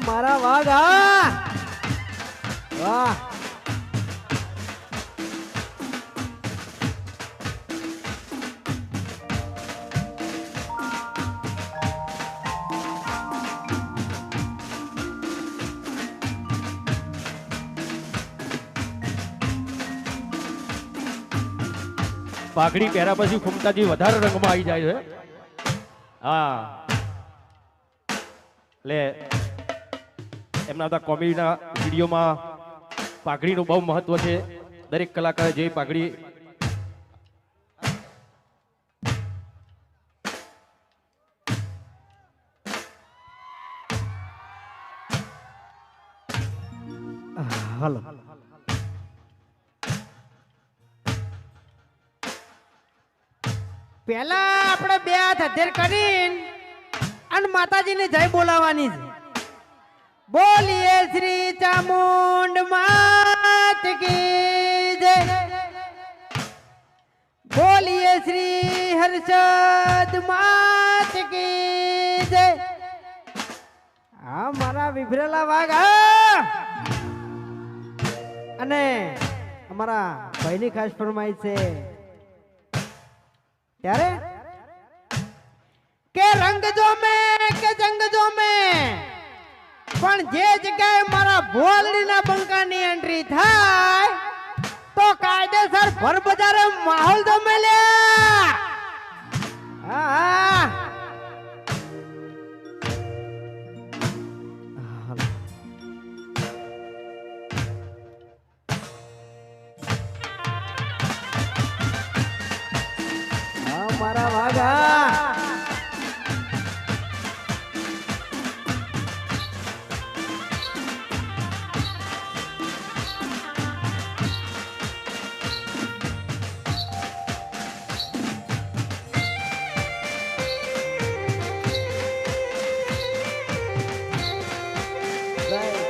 મારા વાઘા વાહ પાઘડી પહેર્યા પછી ફૂમતાજી વધારે રંગમાં આવી જાય છે. હા એટલે એમના બધા કોમેડીના વિડીયોમાં પાઘડીનું બહુ મહત્વ છે. દરેક કલાકારે જે પાઘડી હાલો પેલા આપણે બે હાથ અધેર કરીને અને માતાજીને જય બોલાવવાની છે. બોલીએ શ્રી ચામુંડ માત કી જય, બોલીએ શ્રી હર્ષદ માત કી જય. હા મારા વિભરેલા વાઘા અને અમારા ભાઈની ખાસ ફરમાઈશ છે ત્યારે કે રંગ જો મેં કે જંગ જો મેં, પણ જે જગ્યાએ મારા ભોલડીના બંકાની એન્ટ્રી થાય તો કાયદેસર ભર બજારે માહોલ તો મેલ્યા. હા મારા વાઘા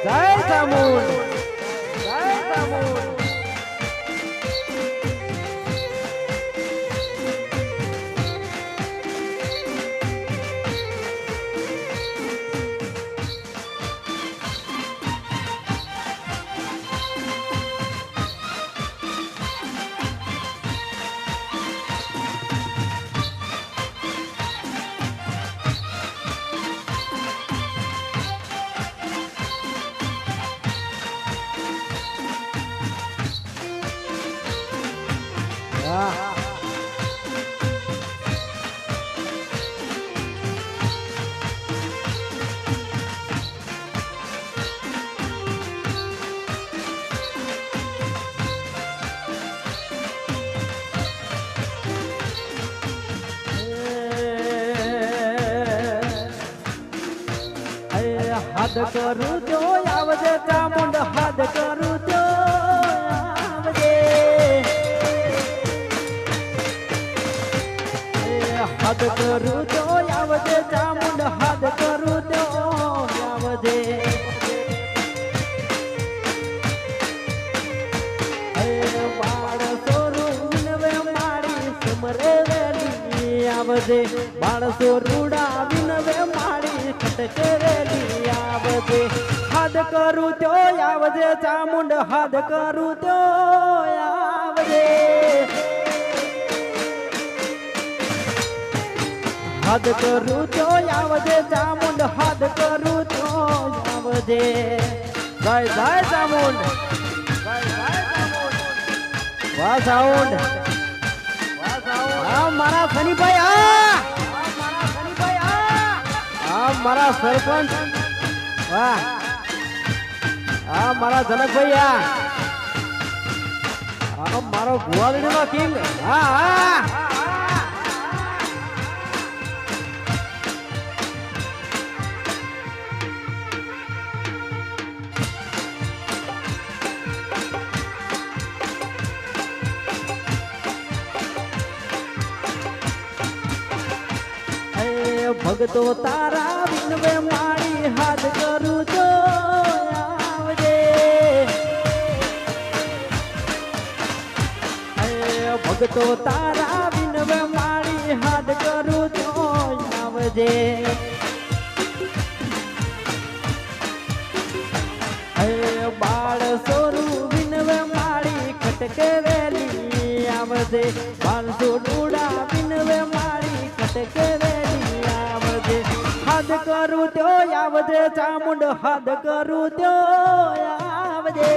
જય ચામુંડ, જય ચામુંડ. હાથ કરું તો આવજે ચામુંડ, હાથ કરું તો આવજે, હાથ કરું તો આવજે ચામુંડ, હાથ કરું તો આવજે. બાળ સોરું વિનવે મારી સમરે વેલી આવજે, બાળ સોરુડા વિનવે મારી ખટકે વેલી આવજે. હાથ કરું તો આવજે ચામુંડ, હાથ કરું તો આવજે, હાથ કરું તો આવજે ચામુંડ, હાથ કરું તો આવજે. જય જય ચામુંડ, જય જય ચામુંડ. વાહ સાઉન્ડ, વાહ સાઉન્ડ. હા મારા સનીભાઈ, હા મારા સનીભાઈ, હા મારા સરપંચ, વાહ હા મારા જનકભાઈ, હા મારો ભુવાલીનો કિંગ, હા હા. ભગતો તારા વિનવે મારી હાથ કરું તો આવજે, ભગતો તારા વિનવે મારી હાથ કરું તો આવજે. ખટકે વેલી આવજે બાલસો ડોડા વિનવે મારી ખટકે વેલી આવજે હાથ કરું ત્યો આવજે ચામુંડ હાથ કરું ત્યો આવજે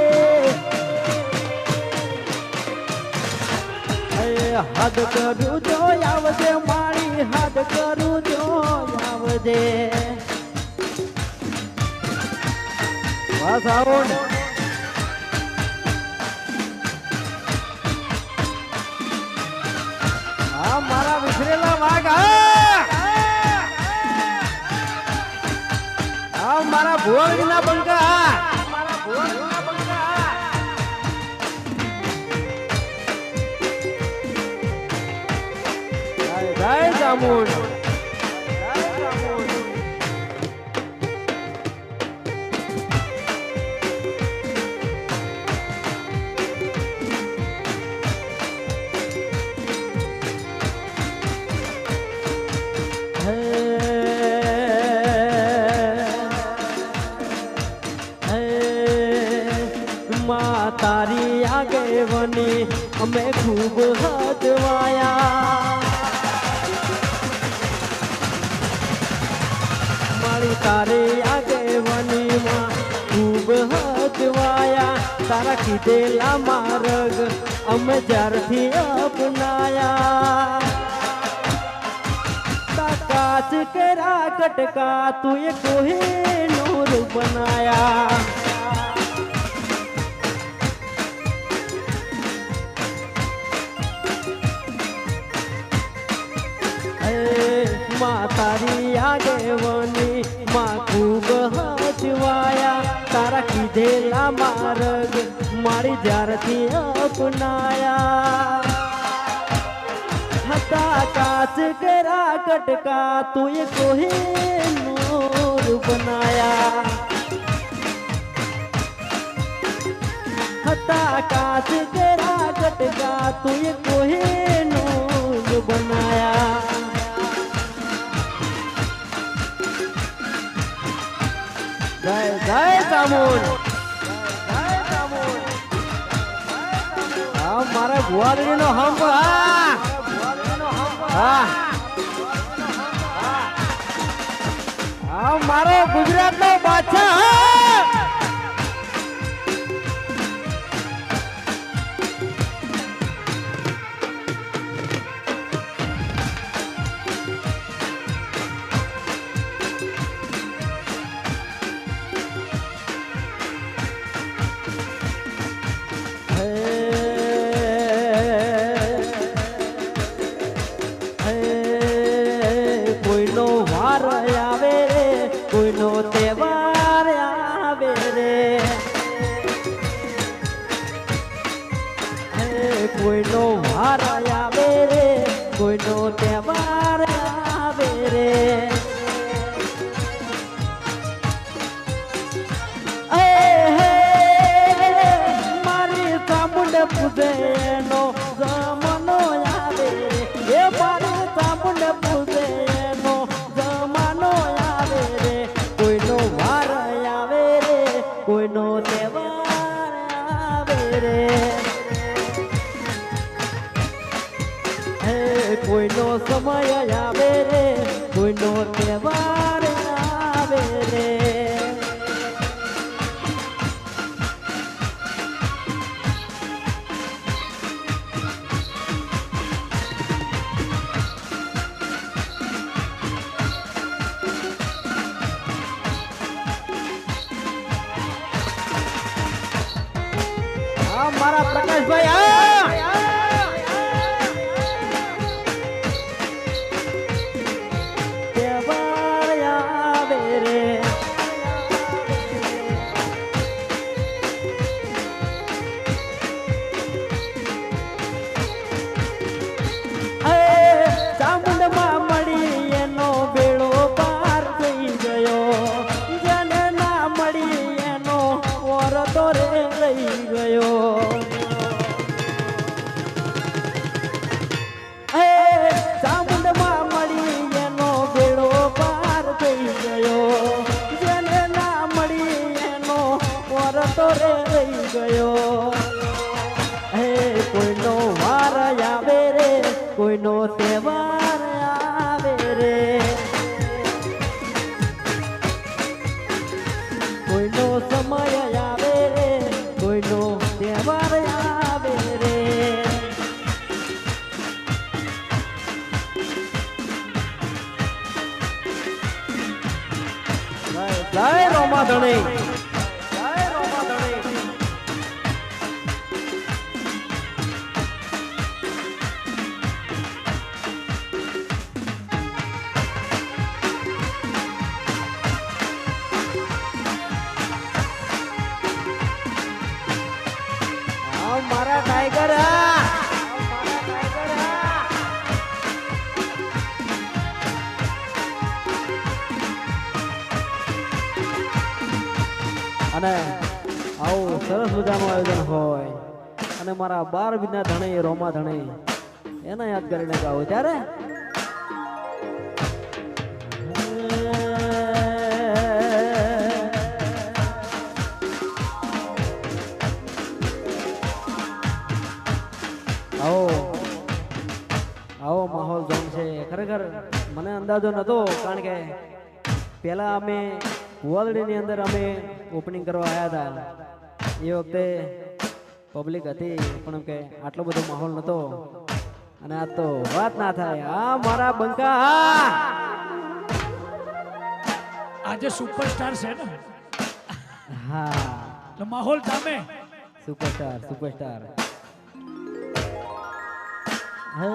હાથ કરું ત્યો આવજે મારી હાથ કરું ત્યો આવજે બસ આવો ને હા મારા વિસરેલા વાઘ હા મારા ભુવનના બંકા મારા ભુવનના બંકા જય ચામુંડ તારી આગેવાની અમે ખૂબ હદવાયા મારી તારી આગેવાનીમાં ખૂબ હદવાયા તારા કીધેલા માર્ગ અમે જ્યારથી અપનાયા કાચ કેરા કટકા તું એ કોહે નૂર બનાયા માં તારી આગેવાની માં ખૂબ હચવાયા તારા કીધેલા માર્ગ મારી જ્યારથી અપનાયા હતા કાચ કેરા કટકા તું એ કોહે નૂર બનાયા હતા કાચ કેરા કટકા તું એ કોહે નૂર બનાયા જય જય ચામુંડ જય ચામુંડ હા મારા ભુવાડીનો હંપ હા હા મારો ગુજરાતનો બાદશાહ કોઈનો વાર આવે રે કોઈનો તહેવાર આવે રે કોઈનો વાર આવે રે કોઈનો તહેવાર આવે રે મારી ચામુંડ પૂજે એનો જમાનો આવે રે એ મારી ચામુંડ પૂજે એનો જમાનો આવે રે કોઈનો વાર આવે રે કોઈનો તહેવાર આવે રે કોઈનો સમય આવે રે કોઈનો તહેવાર આવે રે મારા પ્રકાશભાઈ તહેવાર આવે રે ચામુંડમાં મળી એનો બેડો પાર થઈ ગયો જેને ના મળી એનો વરતો રે લઈ ગયો ચામુંડમાં મળી એનો બેડો પાર થઈ ગયો જેને ના મળી એનો વરતો રે લઈ ગયો કોઈનો સમય આવે રે કોઈનો તહેવાર આવે રે જય રોમા ધણી જય રોમા ધણી મારા ટાઈગર અને આવું સરસ મજાનું આયોજન હોય અને મારા 12 વિના ધણી રોમા ધણી એને યાદ કરીને ગાવું ત્યારે આવો માહોલ જમશે ખરેખર મને અંદાજો નતો કારણ કે પહેલા અમે વોલડીની અંદર અમે ઓપનિંગ કરવા આવ્યા હતા એ વખતે પબ્લિક હતી પણ એમ કે આટલો બધો માહોલ નતો અને આ તો વાત ના થાય આ મારા બંકા આજે સુપરસ્ટાર છે ને હા તો માહોલ જામે સુપરસ્ટાર સુપરસ્ટાર હે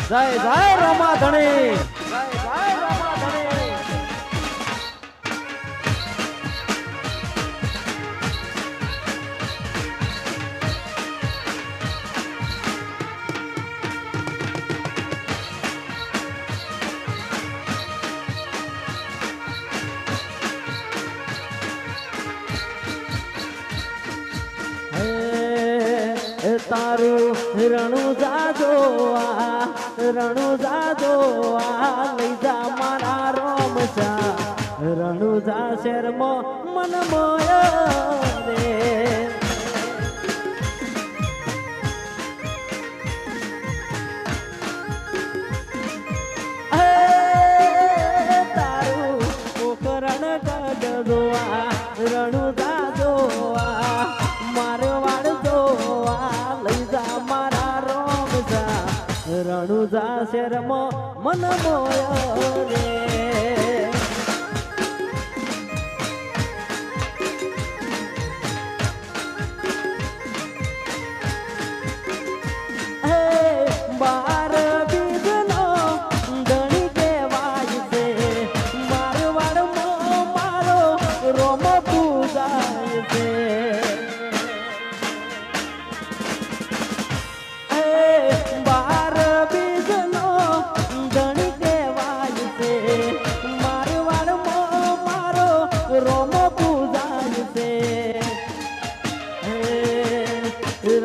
જય જય રોમા ધણી જય જય રોમા ધણી તારું રણું જાજો રણું જાજો લઈ જા મારા રોમ રણું જા શેરમાં મન મોયો રે તારું પોકરણ ગઢ રણું જાજો મારે વાળ જોવા લઈ જા મારા રોમ રણું જા શેરમાં મન મોયો રે બાર બીજનો ધણી કહેવાય છે મારવાડમાં મારો રોમ પૂજાય છે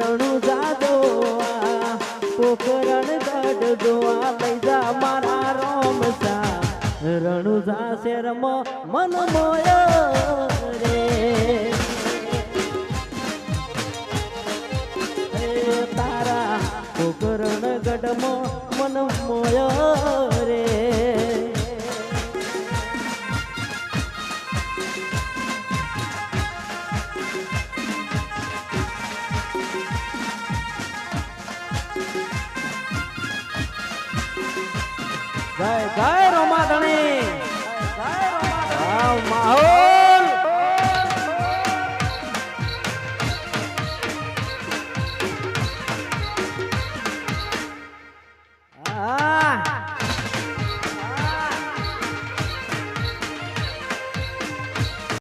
રણુ જાદો પોકરણ ગઢ જોવા લઈ જા મારા રોમસા રણુ જા શેરમો મન મોયો રે તારા પોકરણ ગઢમો મન મોયો રે જય જય રોમાધણી